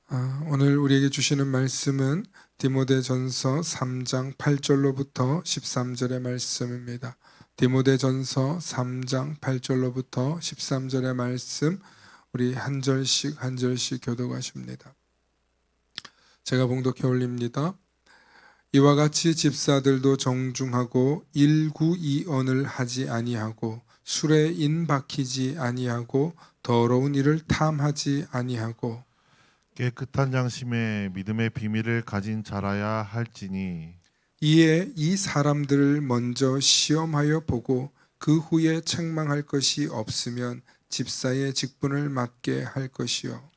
오늘 우리에게 주시는 말씀은 디모데전서 3장 8절로부터 13절의 말씀입니다. 디모데전서 3장 8절로부터 13절의 말씀, 우리 한 절씩 한 절씩 교독하십니다. 제가 봉독해 올립니다. 이와 같이 집사들도 정중하고 일구이언을 하지 아니하고 술에 인박히지 아니하고 더러운 일을 탐하지 아니하고 깨끗한 양심에 믿음의 비밀을 가진 자라야 할지니 이에 이 사람들을 먼저 시험하여 보고 그 후에 책망할 것이 없으면 집사의 직분을 맡게 할 것이요.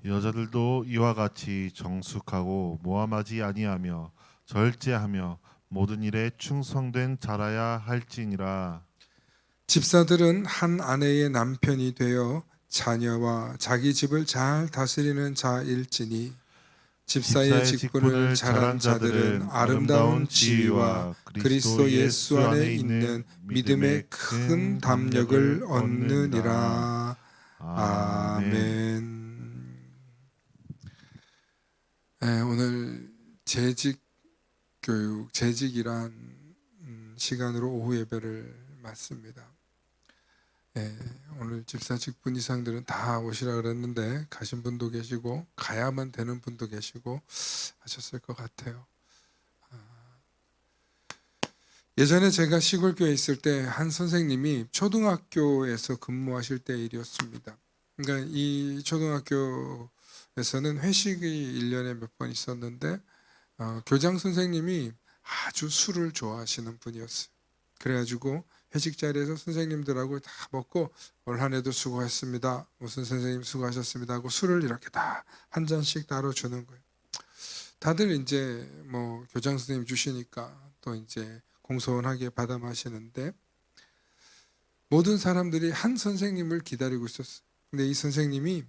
여자들도 이와 같이 정숙하고 모함하지 아니하며 절제하며 모든 일에 충성된 자라야 할지니라. 집사들은 한 아내의 남편이 되어 자녀와 자기 집을 잘 다스리는 자일지니 집사의 직분을 잘한 자들은 아름다운 지위와 그리스도 예수 안에 있는 믿음의 큰 담력을 얻느니라. 아멘. 오늘 재직 교육, 재직이란 시간으로 오후 예배를 맞습니다. 오늘 집사 직분 이상들은 다 오시라 그랬는데 가신 분도 계시고 가야만 되는 분도 계시고 하셨을 것 같아요. 예전에 제가 시골교회에 있을 때 한 선생님이 초등학교에서 근무하실 때 일이었습니다. 그러니까 이 초등학교에서는 회식이 1년에 몇 번 있었는데 교장 선생님이 아주 술을 좋아하시는 분이었어요. 그래가지고 회식 자리에서 선생님들하고 다 먹고 올 한 해도 수고했습니다. 무슨 선생님 수고하셨습니다 하고 술을 이렇게 다 한 잔씩 따로 주는 거예요. 다들 이제 뭐 교장 선생님 주시니까 또 이제 공손하게 받아 마시는데 모든 사람들이 한 선생님을 기다리고 있었어요. 근데 이 선생님이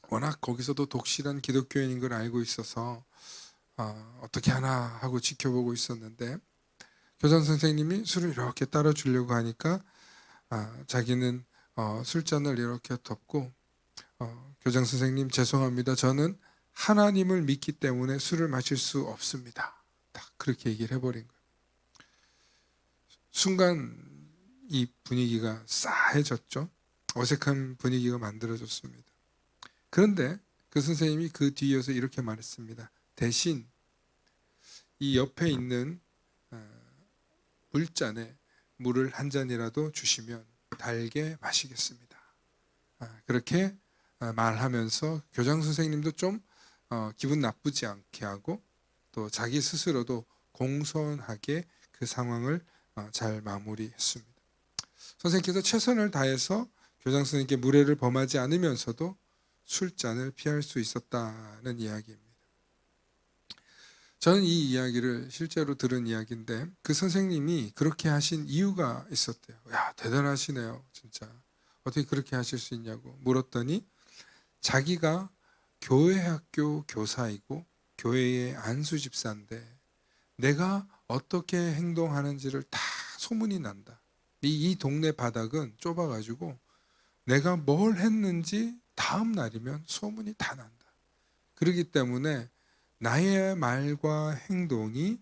워낙 거기서도 독실한 기독교인인 걸 알고 있어서 어떻게 하나 하고 지켜보고 있었는데 교장 선생님이 술을 이렇게 따라 주려고 하니까 자기는 술잔을 이렇게 덮고 교장 선생님 죄송합니다. 저는 하나님을 믿기 때문에 술을 마실 수 없습니다. 딱 그렇게 얘기를 해버린 거예요. 순간 이 분위기가 싸해졌죠. 어색한 분위기가 만들어졌습니다. 그런데 그 선생님이 그 뒤이어서 이렇게 말했습니다. 대신 이 옆에 있는 물잔에 물을 한 잔이라도 주시면 달게 마시겠습니다. 그렇게 말하면서 교장 선생님도 좀 기분 나쁘지 않게 하고 또 자기 스스로도 공손하게 그 상황을 잘 마무리했습니다. 선생님께서 최선을 다해서 교장 선생님께 무례를 범하지 않으면서도 술잔을 피할 수 있었다는 이야기입니다. 저는 이 이야기를 실제로 들은 이야기인데 그 선생님이 그렇게 하신 이유가 있었대요. 야, 대단하시네요. 진짜. 어떻게 그렇게 하실 수 있냐고 물었더니 자기가 교회 학교 교사이고 교회의 안수 집사인데 내가 어떻게 행동하는지를 다 소문이 난다. 이 동네 바닥은 좁아가지고 내가 뭘 했는지 다음 날이면 소문이 다 난다. 그렇기 때문에 나의 말과 행동이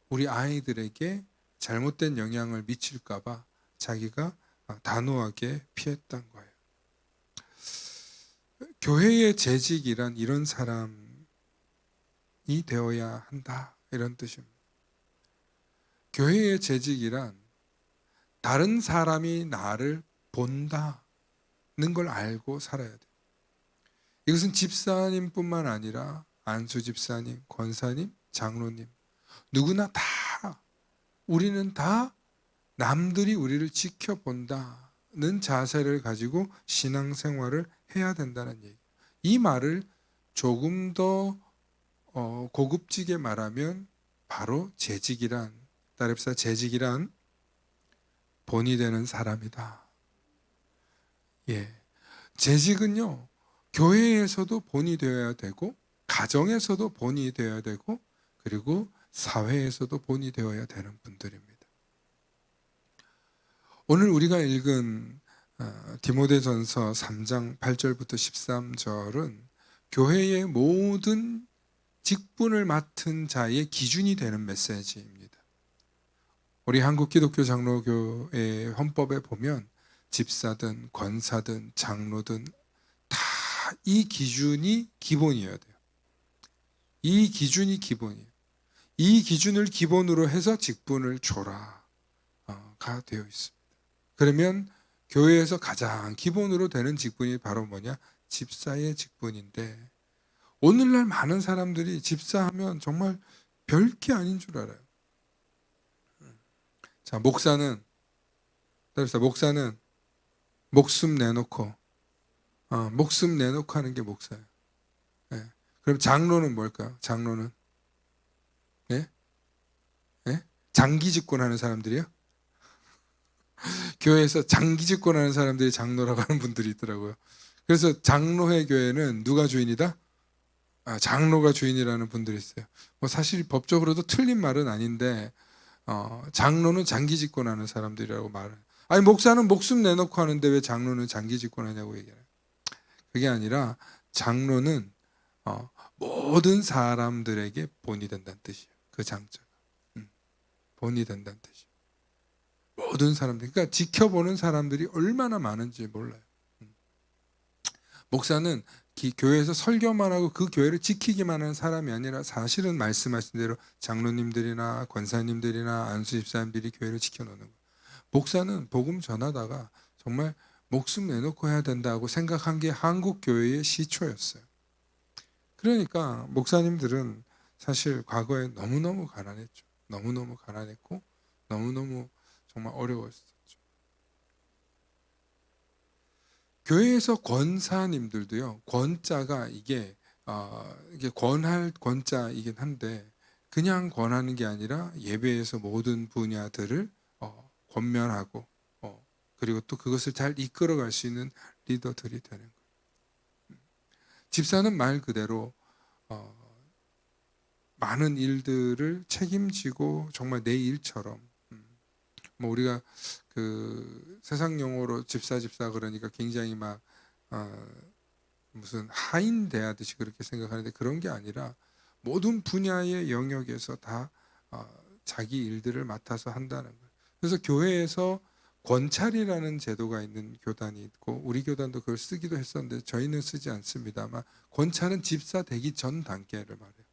우리 아이들에게 잘못된 영향을 미칠까봐 자기가 단호하게 피했던 거예요. 교회의 재직이란 이런 사람이 되어야 한다, 이런 뜻입니다. 교회의 재직이란 다른 사람이 나를 본다는 걸 알고 살아야 돼요. 이것은 집사님뿐만 아니라 안수 집사님, 권사님, 장로님 누구나 다 우리는 다 남들이 우리를 지켜본다는 자세를 가지고 신앙생활을 해야 된다는 얘기. 이 말을 조금 더 고급지게 말하면 바로 재직이란 다릅사 재직이란 본이 되는 사람이다. 재직은요. 교회에서도 본이 되어야 되고 가정에서도 본이 되어야 되고 그리고 사회에서도 본이 되어야 되는 분들입니다. 오늘 우리가 읽은 디모데전서 3장 8절부터 13절은 교회의 모든 직분을 맡은 자의 기준이 되는 메시지입니다. 우리 한국 기독교 장로교의 헌법에 보면 집사든 권사든 장로든 다 이 기준이 기본이어야 돼요. 이 기준이 기본이에요. 이 기준을 기본으로 해서 직분을 줘라가 되어 있습니다. 그러면 교회에서 가장 기본으로 되는 직분이 바로 뭐냐? 집사의 직분인데 오늘날 많은 사람들이 집사하면 정말 별게 아닌 줄 알아요. 자, 목사는 목숨 내놓고 하는 게 목사예요. 네. 그럼 장로는 뭘까요? 장로는 네? 네? 장기 집권하는 사람들이요? 교회에서 장기 집권하는 사람들이 장로라고 하는 분들이 있더라고요. 그래서 장로회 교회는 누가 주인이다? 장로가 주인이라는 분들이 있어요. 뭐 사실 법적으로도 틀린 말은 아닌데 장로는 장기 집권하는 사람들이라고 말해요. 아니 목사는 목숨 내놓고 하는데 왜 장로는 장기 집권하냐고 얘기해요. 그게 아니라 장로는 모든 사람들에게 본이 된다는 뜻이에요. 그 장자가 본이 된다는 뜻이에요. 모든 사람들, 그러니까 지켜보는 사람들이 얼마나 많은지 몰라요. 목사는 교회에서 설교만 하고 그 교회를 지키기만 하는 사람이 아니라 사실은 말씀하신 대로 장로님들이나 권사님들이나 안수 집사님들이 교회를 지켜놓는 거예요. 목사는 복음 전하다가 정말 목숨 내놓고 해야 된다고 생각한 게 한국 교회의 시초였어요. 그러니까 목사님들은 사실 과거에 너무너무 가난했죠. 너무너무 가난했고 너무너무 정말 어려웠었죠. 교회에서 권사님들도요. 권자가 이게 권할 권자이긴 한데 그냥 권하는 게 아니라 예배에서 모든 분야들을 권면하고 그리고 또 그것을 잘 이끌어갈 수 있는 리더들이 되는 거예요. 집사는 말 그대로 많은 일들을 책임지고 정말 내 일처럼 뭐 우리가 그 세상 용어로 집사 그러니까 굉장히 막 무슨 하인 대하듯이 그렇게 생각하는데 그런 게 아니라 모든 분야의 영역에서 다 자기 일들을 맡아서 한다는 거예요. 그래서 교회에서 권찰이라는 제도가 있는 교단이 있고 우리 교단도 그걸 쓰기도 했었는데 저희는 쓰지 않습니다만 권찰은 집사 되기 전 단계를 말해요.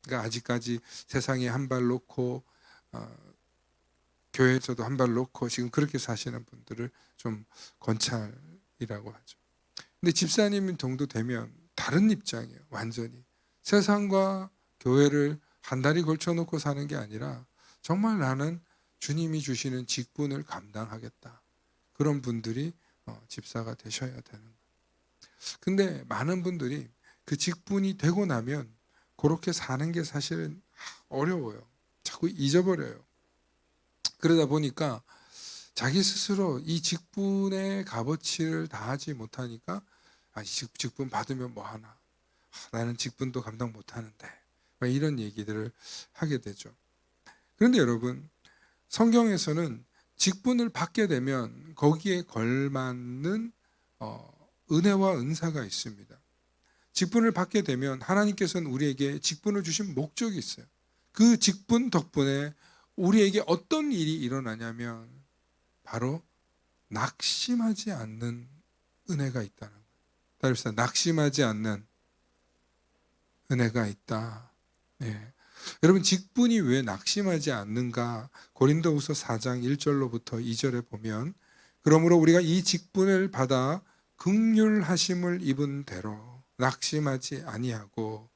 그러니까 아직까지 세상에 한 발 놓고 교회에서도 한 발 놓고 지금 그렇게 사시는 분들을 좀 권찰이라고 하죠. 근데 집사님 정도 되면 다른 입장이에요. 완전히 세상과 교회를 한 다리 걸쳐놓고 사는 게 아니라 정말 나는 주님이 주시는 직분을 감당하겠다. 그런 분들이 집사가 되셔야 되는 거예요. 근데 많은 분들이 그 직분이 되고 나면 그렇게 사는 게 사실은 어려워요. 자꾸 잊어버려요. 그러다 보니까 자기 스스로 이 직분의 값어치를 다하지 못하니까 이 직분 받으면 뭐 하나? 나는 직분도 감당 못하는데 이런 얘기들을 하게 되죠. 그런데 여러분 성경에서는 직분을 받게 되면 거기에 걸맞는 은혜와 은사가 있습니다. 직분을 받게 되면 하나님께서는 우리에게 직분을 주신 목적이 있어요. 그 직분 덕분에 우리에게 어떤 일이 일어나냐면 바로 낙심하지 않는 은혜가 있다는 거예요. 따라합시다. 낙심하지 않는 은혜가 있다. 예. 여러분 직분이 왜 낙심하지 않는가? 고린도후서 4장 1절로부터 2절에 보면 그러므로 우리가 이 직분을 받아 긍휼하심을 입은 대로 낙심하지 아니하고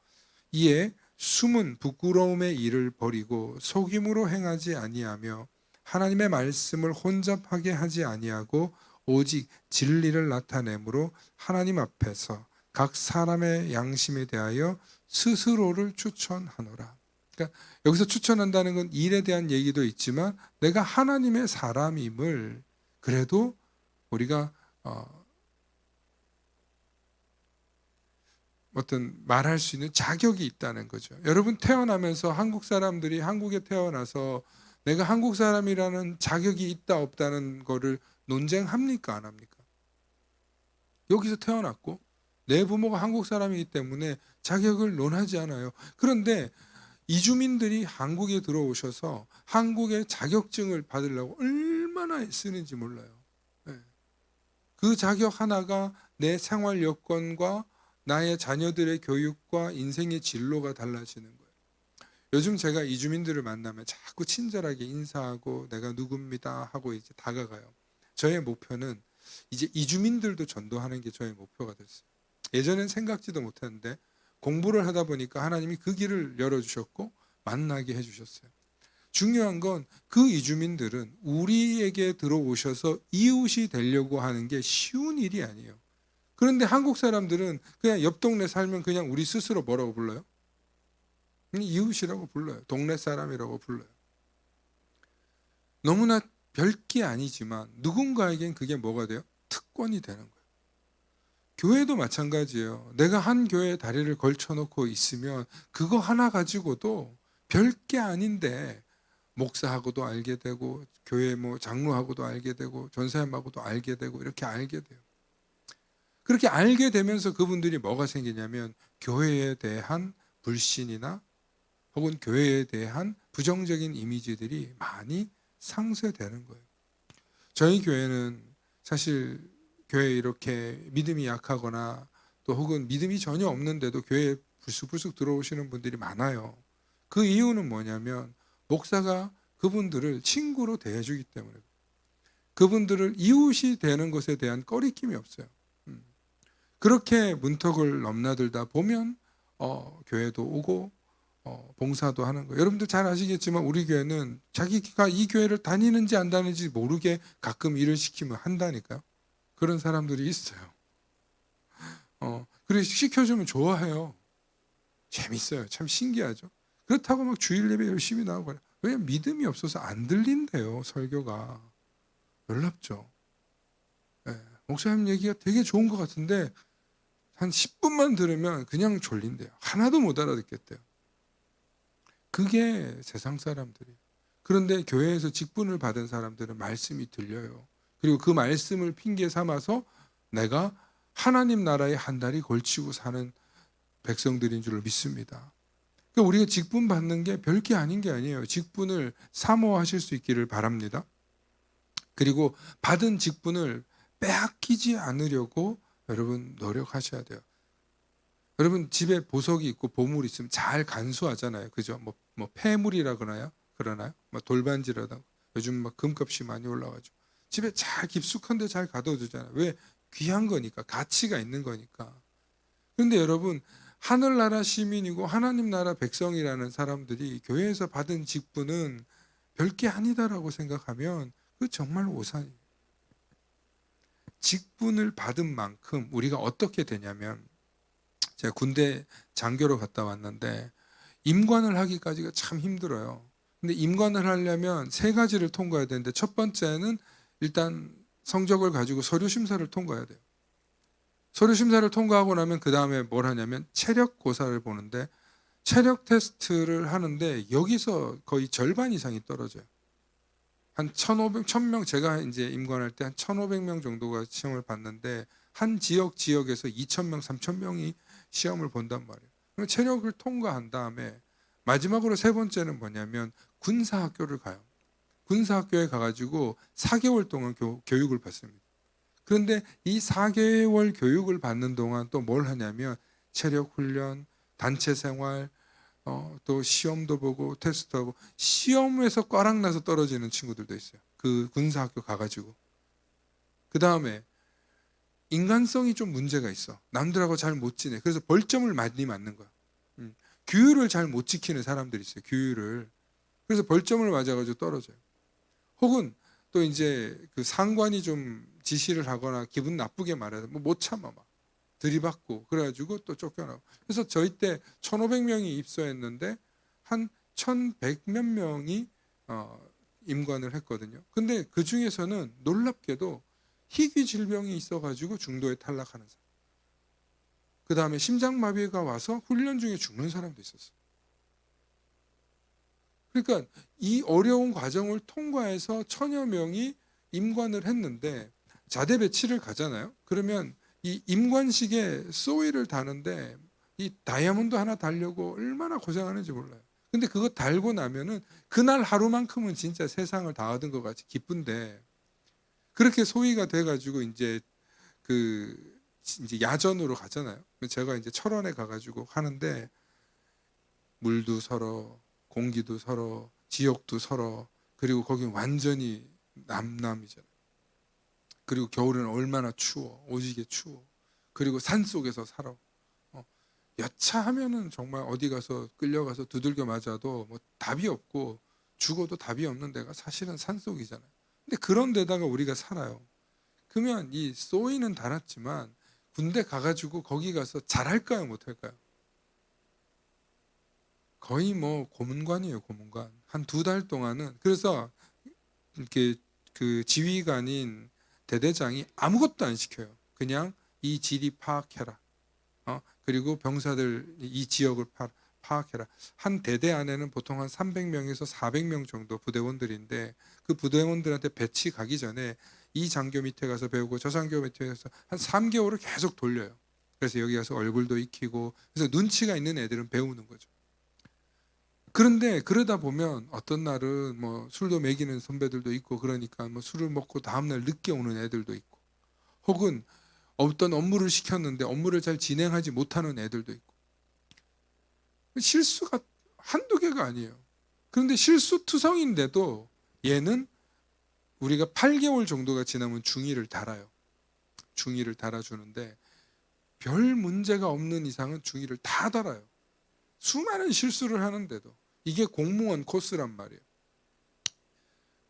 이에 숨은 부끄러움의 일을 버리고 속임으로 행하지 아니하며 하나님의 말씀을 혼잡하게 하지 아니하고 오직 진리를 나타내므로 하나님 앞에서 각 사람의 양심에 대하여 스스로를 추천하노라. 그러니까 여기서 추천한다는 건 일에 대한 얘기도 있지만 내가 하나님의 사람임을 그래도 우리가 어떤 말할 수 있는 자격이 있다는 거죠. 여러분 태어나면서 한국 사람들이 한국에 태어나서 내가 한국 사람이라는 자격이 있다 없다는 거를 논쟁합니까 안 합니까? 여기서 태어났고 내 부모가 한국 사람이기 때문에 자격을 논하지 않아요. 그런데 이주민들이 한국에 들어오셔서 한국의 자격증을 받으려고 얼마나 애쓰는지 몰라요. 예. 그 자격 하나가 내 생활 여건과 나의 자녀들의 교육과 인생의 진로가 달라지는 거예요. 요즘 제가 이주민들을 만나면 자꾸 친절하게 인사하고 내가 누굽니다 하고 이제 다가가요. 저의 목표는 이제 이주민들도 전도하는 게 저의 목표가 됐어요. 예전엔 생각지도 못했는데 공부를 하다 보니까 하나님이 그 길을 열어주셨고 만나게 해주셨어요. 중요한 건 그 이주민들은 우리에게 들어오셔서 이웃이 되려고 하는 게 쉬운 일이 아니에요. 그런데 한국 사람들은 그냥 옆 동네 살면 그냥 우리 스스로 뭐라고 불러요? 이웃이라고 불러요. 동네 사람이라고 불러요. 너무나 별게 아니지만 누군가에겐 그게 뭐가 돼요? 특권이 되는 거예요. 교회도 마찬가지예요. 내가 한 교회에 다리를 걸쳐놓고 있으면 그거 하나 가지고도 별게 아닌데 목사하고도 알게 되고 교회 뭐 장로하고도 알게 되고 전사님하고도 알게 되고 이렇게 알게 돼요. 그렇게 알게 되면서 그분들이 뭐가 생기냐면 교회에 대한 불신이나 혹은 교회에 대한 부정적인 이미지들이 많이 상쇄되는 거예요. 저희 교회는 사실 교회에 이렇게 믿음이 약하거나 또 혹은 믿음이 전혀 없는데도 교회에 불쑥불쑥 들어오시는 분들이 많아요. 그 이유는 뭐냐면 목사가 그분들을 친구로 대해주기 때문에 그분들을 이웃이 되는 것에 대한 꺼리낌이 없어요. 그렇게 문턱을 넘나들다 보면 교회도 오고 봉사도 하는 거예요. 여러분들 잘 아시겠지만 우리 교회는 자기가 이 교회를 다니는지 안 다니는지 모르게 가끔 일을 시키면 한다니까요. 그런 사람들이 있어요. 그래서 시켜주면 좋아해요. 재밌어요. 참 신기하죠. 그렇다고 막 주일 예배 열심히 나오고 왜냐면 믿음이 없어서 안 들린대요. 설교가. 놀랍죠. 네. 목사님 얘기가 되게 좋은 것 같은데 한 10분만 들으면 그냥 졸린대요. 하나도 못 알아듣겠대요. 그게 세상 사람들이에요. 그런데 교회에서 직분을 받은 사람들은 말씀이 들려요. 그리고 그 말씀을 핑계 삼아서 내가 하나님 나라에 한 달이 걸치고 사는 백성들인 줄 믿습니다. 그러니까 우리가 직분 받는 게 별게 아닌 게 아니에요. 직분을 사모하실 수 있기를 바랍니다. 그리고 받은 직분을 빼앗기지 않으려고 여러분 노력하셔야 돼요. 여러분 집에 보석이 있고 보물이 있으면 잘 간수하잖아요. 그죠? 뭐 폐물이라 그러나요? 뭐 돌반지라다. 요즘 막 금값이 많이 올라가지고 집에 잘 깊숙한데 잘 가둬두잖아요. 왜? 귀한 거니까, 가치가 있는 거니까. 그런데 여러분 하늘나라 시민이고 하나님 나라 백성이라는 사람들이 교회에서 받은 직분은 별게 아니다라고 생각하면 그 정말 오산이에요. 직분을 받은 만큼 우리가 어떻게 되냐면 제가 군대 장교로 갔다 왔는데 임관을 하기까지가 참 힘들어요. 근데 임관을 하려면 세 가지를 통과해야 되는데 첫 번째는 일단 성적을 가지고 서류 심사를 통과해야 돼요. 서류 심사를 통과하고 나면 그 다음에 뭘 하냐면 체력 고사를 보는데 체력 테스트를 하는데 여기서 거의 절반 이상이 떨어져요. 한 1000명 제가 이제 임관할 때 한 1500명 정도가 시험을 봤는데 한 지역에서 2000명, 3000명이 시험을 본단 말이에요. 그럼 체력을 통과한 다음에 마지막으로 세 번째는 뭐냐면 군사학교를 가요. 군사학교에 가가지고 4개월 동안 교육을 받습니다. 그런데 이 4개월 교육을 받는 동안 또 뭘 하냐면 체력 훈련, 단체 생활, 또 시험도 보고 테스트하고 시험에서 꽈락나서 떨어지는 친구들도 있어요. 그 군사학교 가가지고. 그 다음에 인간성이 좀 문제가 있어. 남들하고 잘 못 지내. 그래서 벌점을 많이 맞는 거야. 규율을 잘 못 지키는 사람들이 있어요. 규율을. 그래서 벌점을 맞아가지고 떨어져요. 혹은 또 이제 그 상관이 좀 지시를 하거나 기분 나쁘게 말해서 뭐 못 참아 막 들이받고 그래가지고 또 쫓겨나고. 그래서 저희 때 1500명이 입소했는데 한 1100몇 명이 임관을 했거든요. 근데 그 중에서는 놀랍게도 희귀 질병이 있어가지고 중도에 탈락하는 사람. 그 다음에 심장마비가 와서 훈련 중에 죽는 사람도 있었어요. 그러니까 이 어려운 과정을 통과해서 1000여 명이 임관을 했는데 자대 배치를 가잖아요. 그러면 이 임관식에 소위를 다는데 이 다이아몬드 하나 달려고 얼마나 고생하는지 몰라요. 근데 그거 달고 나면은 그날 하루만큼은 진짜 세상을 다 얻은 것 같이 기쁜데, 그렇게 소위가 돼가지고 이제 야전으로 가잖아요. 제가 이제 철원에 가가지고 하는데 물도 서러, 공기도 서러, 지역도 서러, 그리고 거기 완전히 남남이잖아요. 그리고 겨울에는 얼마나 추워, 오지게 추워. 그리고 산 속에서 살아. 여차하면은 정말 어디 가서 끌려가서 두들겨 맞아도 뭐 답이 없고 죽어도 답이 없는 데가 사실은 산속이잖아요. 근데 그런 데다가 우리가 살아요. 그러면 이 소위는 달았지만 군대 가가지고 거기 가서 잘할까요, 못할까요? 거의 뭐 고문관이에요, 고문관. 한 2달 동안은. 그래서 이렇게 그 지휘관인 대대장이 아무것도 안 시켜요. 그냥 이 지리 파악해라. 그리고 병사들 이 지역을 파악해라. 한 대대 안에는 보통 한 300명에서 400명 정도 부대원들인데, 그 부대원들한테 배치 가기 전에 이 장교 밑에 가서 배우고 저 장교 밑에 가서 한 3개월을 계속 돌려요. 그래서 여기 가서 얼굴도 익히고, 그래서 눈치가 있는 애들은 배우는 거죠. 그런데 그러다 보면 어떤 날은 뭐 술도 먹이는 선배들도 있고, 그러니까 뭐 술을 먹고 다음날 늦게 오는 애들도 있고, 혹은 어떤 업무를 시켰는데 업무를 잘 진행하지 못하는 애들도 있고, 실수가 한두 개가 아니에요. 그런데 실수투성인데도 얘는 우리가 8개월 정도가 지나면 중위를 달아요. 중위를 달아주는데 별 문제가 없는 이상은 중위를 다 달아요. 수많은 실수를 하는데도. 이게 공무원 코스란 말이에요.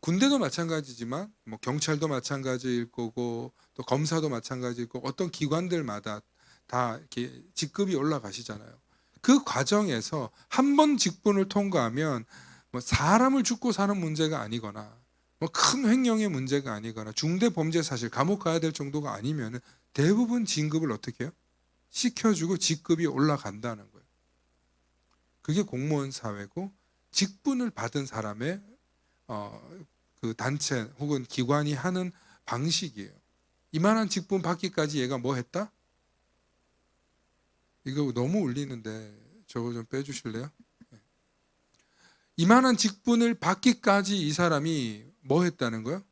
군대도 마찬가지지만 뭐 경찰도 마찬가지일 거고 또 검사도 마찬가지일 거고, 어떤 기관들마다 다 이렇게 직급이 올라가시잖아요. 그 과정에서 한 번 직분을 통과하면 뭐 사람을 죽고 사는 문제가 아니거나 뭐 큰 횡령의 문제가 아니거나 중대 범죄 사실 감옥 가야 될 정도가 아니면 대부분 진급을 어떻게 해요? 시켜주고 직급이 올라간다는 거예요. 그게 공무원 사회고, 직분을 받은 사람의 그 단체 혹은 기관이 하는 방식이에요. 이만한 직분 받기까지 얘가 뭐 했다? 이거 너무 울리는데 저거 좀 빼주실래요? 이만한 직분을 받기까지 이 사람이 뭐 했다는 거예요?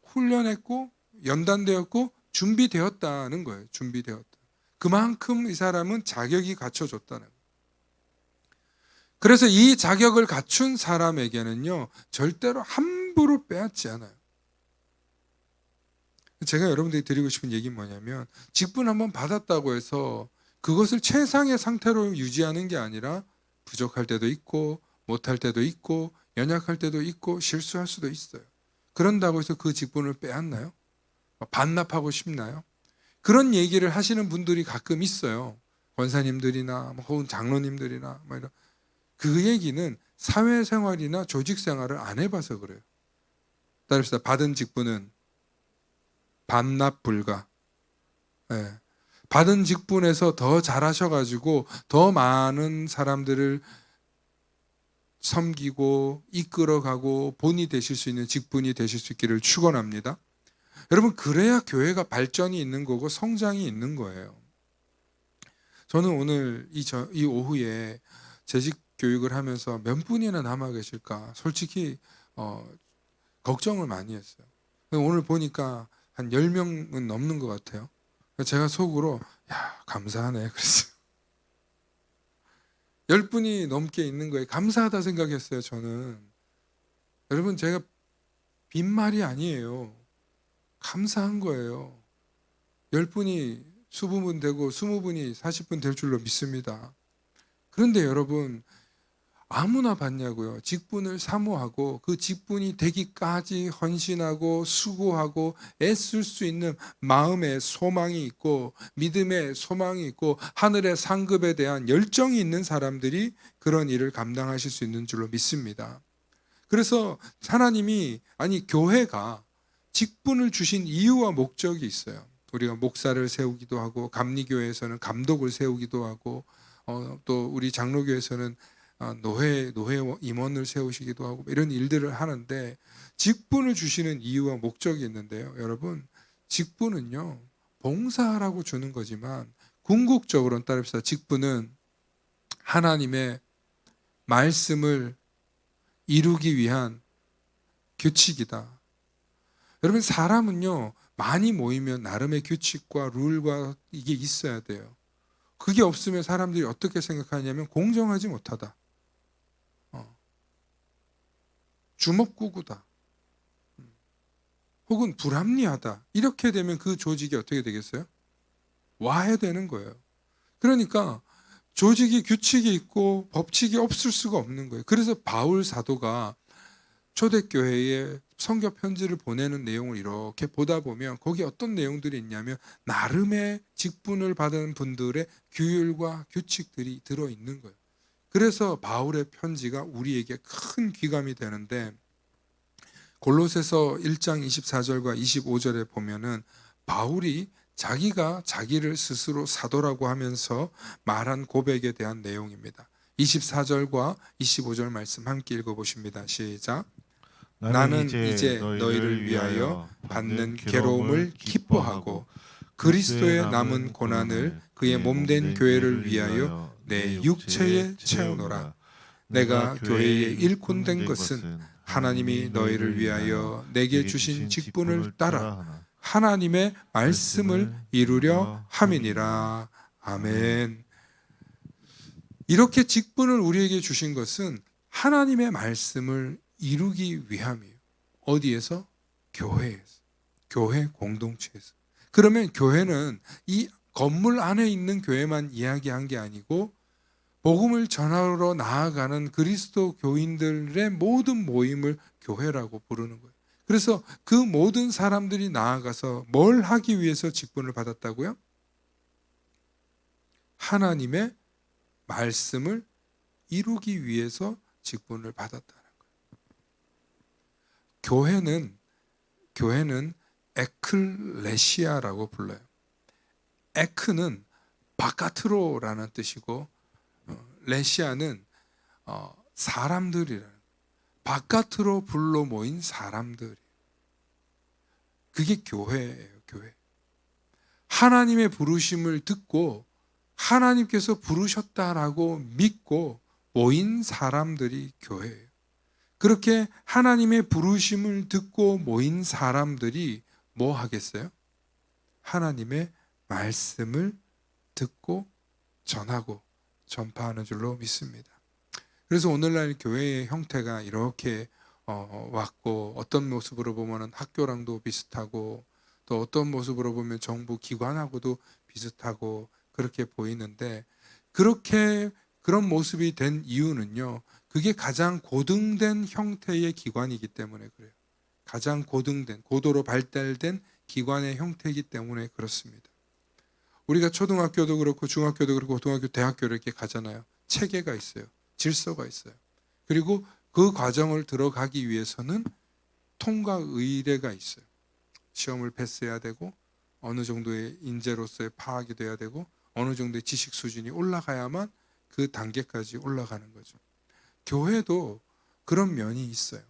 훈련했고 연단되었고 준비되었다는 거예요. 준비되었다. 그만큼 이 사람은 자격이 갖춰졌다는 거예요. 그래서 이 자격을 갖춘 사람에게는요, 절대로 함부로 빼앗지 않아요. 제가 여러분들이 드리고 싶은 얘기는 뭐냐면, 직분 한번 받았다고 해서 그것을 최상의 상태로 유지하는 게 아니라 부족할 때도 있고 못할 때도 있고 연약할 때도 있고 실수할 수도 있어요. 그런다고 해서 그 직분을 빼앗나요? 반납하고 싶나요? 그런 얘기를 하시는 분들이 가끔 있어요. 권사님들이나 혹은 장로님들이나 뭐 이런. 그 얘기는 사회생활이나 조직생활을 안 해봐서 그래요. 따릅시다. 받은 직분은 반납 불가. 예. 받은 직분에서 더 잘하셔가지고 더 많은 사람들을 섬기고 이끌어가고 본이 되실 수 있는 직분이 되실 수 있기를 축원합니다. 여러분, 그래야 교회가 발전이 있는 거고 성장이 있는 거예요. 저는 오늘 이 오후에 재직 교육을 하면서 몇 분이나 남아 계실까 솔직히 걱정을 많이 했어요. 오늘 보니까 한 10명은 넘는 것 같아요. 제가 속으로 야, 감사하네 그랬어요. 10분이 넘게 있는 거에 감사하다 생각했어요. 저는. 여러분, 제가 빈말이 아니에요. 감사한 거예요. 10분이 20분 되고 20분이 40분 될 줄로 믿습니다. 그런데 여러분, 아무나 받냐고요. 직분을 사모하고 그 직분이 되기까지 헌신하고 수고하고 애쓸 수 있는 마음의 소망이 있고 믿음의 소망이 있고 하늘의 상급에 대한 열정이 있는 사람들이 그런 일을 감당하실 수 있는 줄로 믿습니다. 그래서 하나님이, 아니 교회가 직분을 주신 이유와 목적이 있어요. 우리가 목사를 세우기도 하고 감리교회에서는 감독을 세우기도 하고 또 우리 장로교에서는 노회 임원을 세우시기도 하고 이런 일들을 하는데, 직분을 주시는 이유와 목적이 있는데요. 여러분, 직분은요 봉사하라고 주는 거지만 궁극적으로는 따릅시다. 직분은 하나님의 말씀을 이루기 위한 규칙이다. 여러분, 사람은요, 많이 모이면 나름의 규칙과 룰과 이게 있어야 돼요. 그게 없으면 사람들이 어떻게 생각하냐면 공정하지 못하다. 주먹구구다. 혹은 불합리하다. 이렇게 되면 그 조직이 어떻게 되겠어요? 와해되는 거예요. 그러니까 조직이 규칙이 있고 법칙이 없을 수가 없는 거예요. 그래서 바울 사도가 초대교회에 성경 편지를 보내는 내용을 이렇게 보다 보면 거기 어떤 내용들이 있냐면 나름의 직분을 받은 분들의 규율과 규칙들이 들어있는 거예요. 그래서 바울의 편지가 우리에게 큰 귀감이 되는데 골로새서 1장 24절과 25절에 보면은 바울이 자기가 자기를 스스로 사도라고 하면서 말한 고백에 대한 내용입니다. 24절과 25절 말씀 함께 읽어보십니다. 시작. 나는 이제 너희를 위하여 받는 괴로움을 기뻐하고 그리스도의 남은 고난을 그의 몸된 교회를 위하여 내 육체에 채우노라. 내가 교회의 일꾼된 것은 하나님이 너희를 위하여 내게 주신 직분을 따라 하나님의 말씀을 이루려 함이니라. 아멘. 이렇게 직분을 우리에게 주신 것은 하나님의 말씀을 이루기 위함이에요. 어디에서? 교회에서. 교회 공동체에서. 그러면 교회는 이 건물 안에 있는 교회만 이야기한 게 아니고 복음을 전하러 나아가는 그리스도 교인들의 모든 모임을 교회라고 부르는 거예요. 그래서 그 모든 사람들이 나아가서 뭘 하기 위해서 직분을 받았다고요? 하나님의 말씀을 이루기 위해서 직분을 받았다는 거예요. 교회는 에클레시아라고 불러요. 에크는 바깥으로라는 뜻이고 레시아는 사람들이라는, 바깥으로 불러 모인 사람들. 그게 교회예요. 교회. 하나님의 부르심을 듣고 하나님께서 부르셨다라고 믿고 모인 사람들이 교회예요. 그렇게 하나님의 부르심을 듣고 모인 사람들이 뭐 하겠어요? 하나님의 말씀을 듣고 전하고 전파하는 줄로 믿습니다. 그래서 오늘날 교회의 형태가 이렇게 왔고, 어떤 모습으로 보면 학교랑도 비슷하고 또 어떤 모습으로 보면 정부 기관하고도 비슷하고 그렇게 보이는데, 그렇게 그런 모습이 된 이유는요, 그게 가장 고등된 형태의 기관이기 때문에 그래요. 가장 고등된, 고도로 발달된 기관의 형태이기 때문에 그렇습니다. 우리가 초등학교도 그렇고 중학교도 그렇고 고등학교, 대학교를 이렇게 가잖아요. 체계가 있어요. 질서가 있어요. 그리고 그 과정을 들어가기 위해서는 통과 의례가 있어요. 시험을 패스해야 되고 어느 정도의 인재로서의 파악이 돼야 되고 어느 정도의 지식 수준이 올라가야만 그 단계까지 올라가는 거죠. 교회도 그런 면이 있어요.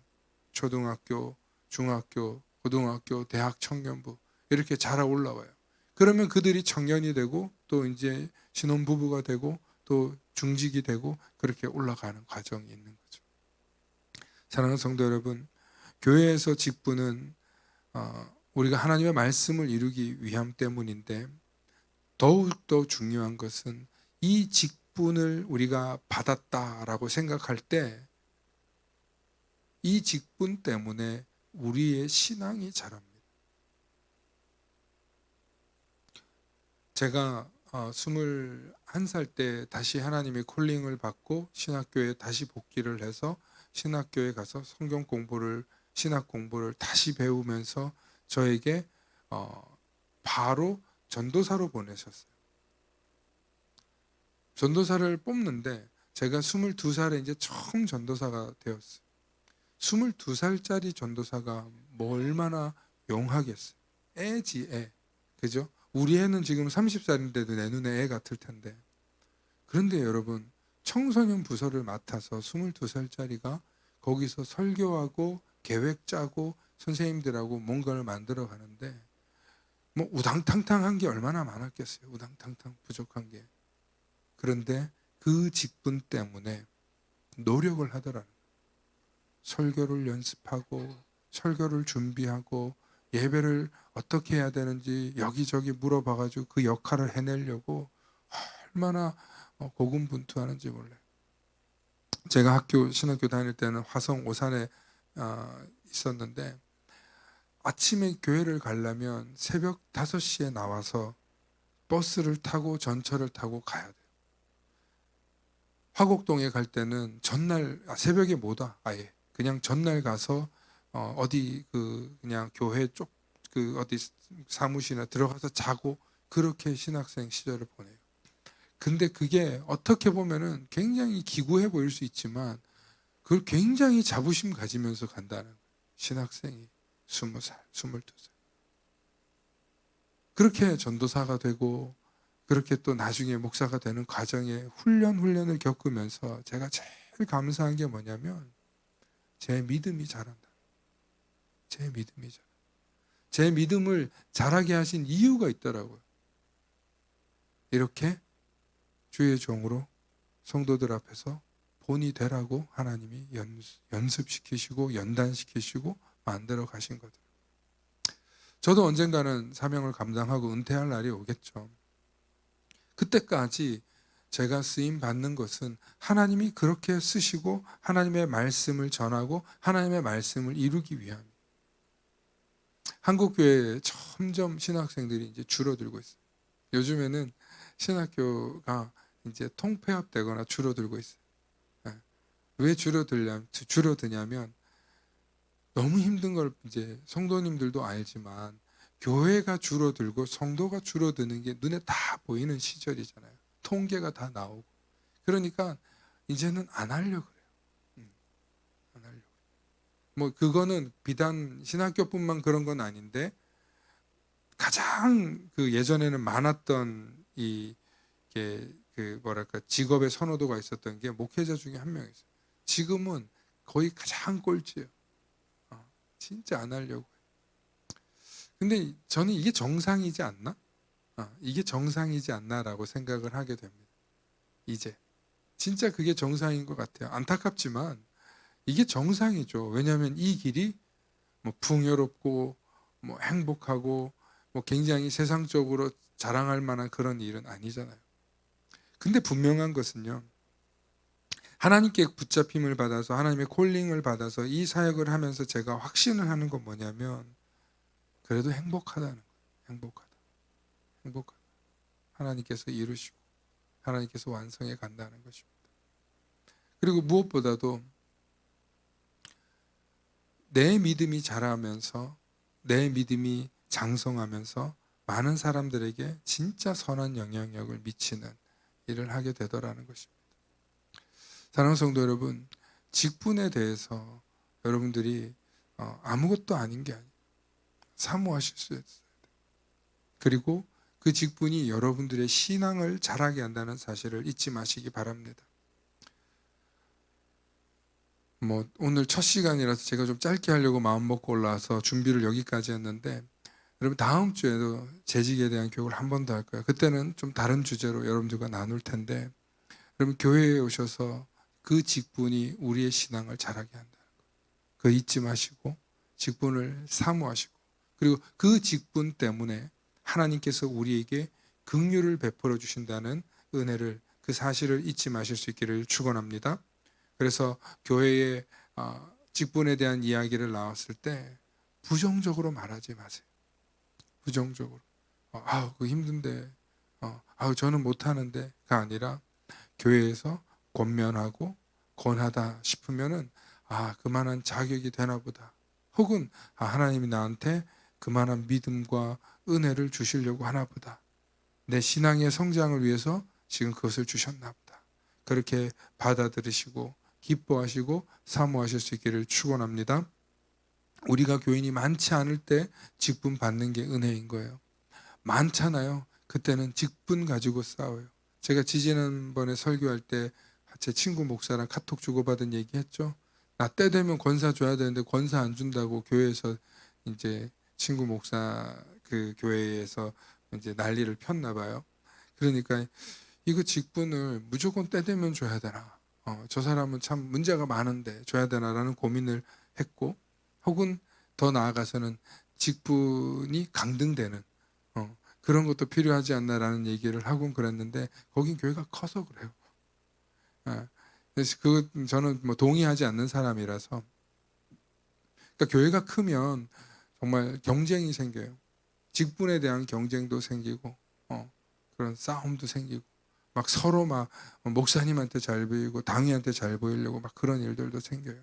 초등학교, 중학교, 고등학교, 대학 청년부 이렇게 자라 올라와요. 그러면 그들이 청년이 되고 또 이제 신혼부부가 되고 또 중직이 되고 그렇게 올라가는 과정이 있는 거죠. 사랑하는 성도 여러분, 교회에서 직분은 우리가 하나님의 말씀을 이루기 위함 때문인데, 더욱더 중요한 것은 이 직분을 우리가 받았다라고 생각할 때 이 직분 때문에 우리의 신앙이 자랍니다. 제가 21살 때 다시 하나님의 콜링을 받고 신학교에 다시 복귀를 해서 신학교에 가서 성경 공부를, 신학 공부를 다시 배우면서 저에게 바로 전도사로 보내셨어요. 전도사를 뽑는데 제가 22살에 이제 처음 전도사가 되었어요. 22살짜리 전도사가 뭐 얼마나 용하겠어요. 애지 애. 그죠? 우리 애는 지금 30살인데도 내 눈에 애 같을 텐데. 그런데 여러분, 청소년 부서를 맡아서 22살짜리가 거기서 설교하고 계획 짜고 선생님들하고 뭔가를 만들어 가는데 뭐 우당탕탕한 게 얼마나 많았겠어요. 우당탕탕 부족한 게. 그런데 그 직분 때문에 노력을 하더라는 거예요. 설교를 연습하고 설교를 준비하고 예배를 어떻게 해야 되는지 여기저기 물어봐가지고 그 역할을 해내려고 얼마나 고군분투하는지 몰라요. 제가 신학교 다닐 때는 화성 오산에 있었는데 아침에 교회를 가려면 새벽 5시에 나와서 버스를 타고 전철을 타고 가야 돼요. 화곡동에 갈 때는 전날 새벽에 못 와. 아예 그냥 전날 가서 어디 그냥 교회 쪽 어디 사무실이나 들어가서 자고 그렇게 신학생 시절을 보내요. 근데 그게 어떻게 보면은 굉장히 기구해 보일 수 있지만 그걸 굉장히 자부심 가지면서 간다는 거예요. 신학생이 20살, 22살. 그렇게 전도사가 되고 그렇게 또 나중에 목사가 되는 과정에 훈련을 겪으면서 제가 제일 감사한 게 뭐냐면 제 믿음이 자란다. 제 믿음이 자란다. 제 믿음을 자라게 하신 이유가 있더라고요. 이렇게 주의 종으로 성도들 앞에서 본이 되라고 하나님이 연습시키시고 연단시키시고 만들어 가신 거죠. 저도 언젠가는 사명을 감당하고 은퇴할 날이 오겠죠. 그때까지 제가 쓰임 받는 것은 하나님이 그렇게 쓰시고 하나님의 말씀을 전하고 하나님의 말씀을 이루기 위함입니다. 한국 교회에 점점 신학생들이 이제 줄어들고 있어요. 요즘에는 신학교가 이제 통폐합되거나 줄어들고 있어요. 왜 줄어드냐면 너무 힘든 걸 이제 성도님들도 알지만 교회가 줄어들고 성도가 줄어드는 게 눈에 다 보이는 시절이잖아요. 통계가 다 나오고. 그러니까 이제는 안 하려고 그래요. 안 하려고. 뭐 그거는 비단 신학교뿐만 그런 건 아닌데 가장 예전에는 많았던 이게 뭐랄까 직업의 선호도가 있었던 게 목회자 중에 한 명이었어요. 지금은 거의 가장 꼴찌예요. 진짜 안 하려고. 근데 저는 이게 정상이지 않나? 이게 정상이지 않나라고 생각을 하게 됩니다. 이제 진짜 그게 정상인 것 같아요. 안타깝지만 이게 정상이죠. 왜냐하면 이 길이 뭐 풍요롭고 뭐 행복하고 뭐 굉장히 세상적으로 자랑할 만한 그런 일은 아니잖아요. 근데 분명한 것은요. 하나님께 붙잡힘을 받아서 하나님의 콜링을 받아서 이 사역을 하면서 제가 확신을 하는 건 뭐냐면 그래도 행복하다는 거예요. 행복하다. 하나님께서 이루시고 하나님께서 완성해 간다는 것입니다. 그리고 무엇보다도 내 믿음이 자라면서 내 믿음이 장성하면서 많은 사람들에게 진짜 선한 영향력을 미치는 일을 하게 되더라는 것입니다. 사랑하는 성도 여러분, 직분에 대해서 여러분들이 아무것도 아닌 게 아니에요. 사모하실 수 있어요. 그리고 그 직분이 여러분들의 신앙을 자라게 한다는 사실을 잊지 마시기 바랍니다. 뭐 오늘 첫 시간이라서 제가 좀 짧게 하려고 마음 먹고 올라와서 준비를 여기까지 했는데 여러분 다음 주에도 재직에 대한 교육을 한 번 더 할 거예요. 그때는 좀 다른 주제로 여러분들과 나눌 텐데 여러분 교회에 오셔서 그 직분이 우리의 신앙을 자라게 한다는 거. 그거 잊지 마시고 직분을 사모하시고 그리고 그 직분 때문에 하나님께서 우리에게 긍휼을 베풀어 주신다는 은혜를 그 사실을 잊지 마실 수 있기를 축원합니다. 그래서 교회의 직분에 대한 이야기를 나왔을 때 부정적으로 말하지 마세요. 부정적으로 그 힘든데 저는 못하는데가 아니라 교회에서 권면하고 권하다 싶으면은 그만한 자격이 되나 보다. 혹은 하나님이 나한테 그만한 믿음과 은혜를 주시려고 하나 보다. 내 신앙의 성장을 위해서 지금 그것을 주셨나 보다. 그렇게 받아들이시고 기뻐하시고 사모하실 수 있기를 축원합니다. 우리가 교인이 많지 않을 때 직분 받는 게 은혜인 거예요. 많잖아요. 그때는 직분 가지고 싸워요. 제가 지지난번에 설교할 때 제 친구 목사랑 카톡 주고받은 얘기 했죠. 나 때 되면 권사 줘야 되는데 권사 안 준다고 교회에서 이제 친구 목사 그 교회에서 이제 난리를 폈나 봐요. 그러니까 이거 직분을 무조건 때 되면 줘야 되나? 저 사람은 참 문제가 많은데 줘야 되나라는 고민을 했고, 혹은 더 나아가서는 직분이 강등되는 그런 것도 필요하지 않나라는 얘기를 하곤 그랬는데, 거긴 교회가 커서 그래요. 그래서 저는 뭐 동의하지 않는 사람이라서. 그러니까 교회가 크면 정말 경쟁이 생겨요. 직분에 대한 경쟁도 생기고, 그런 싸움도 생기고, 막 서로 막 목사님한테 잘 보이고 당위한테 잘 보이려고 막 그런 일들도 생겨요.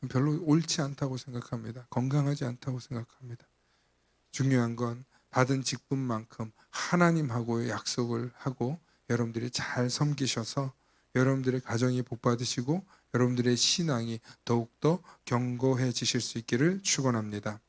별로 옳지 않다고 생각합니다. 건강하지 않다고 생각합니다. 중요한 건 받은 직분만큼 하나님하고의 약속을 하고 여러분들이 잘 섬기셔서 여러분들의 가정이 복받으시고 여러분들의 신앙이 더욱더 견고해지실 수 있기를 축원합니다.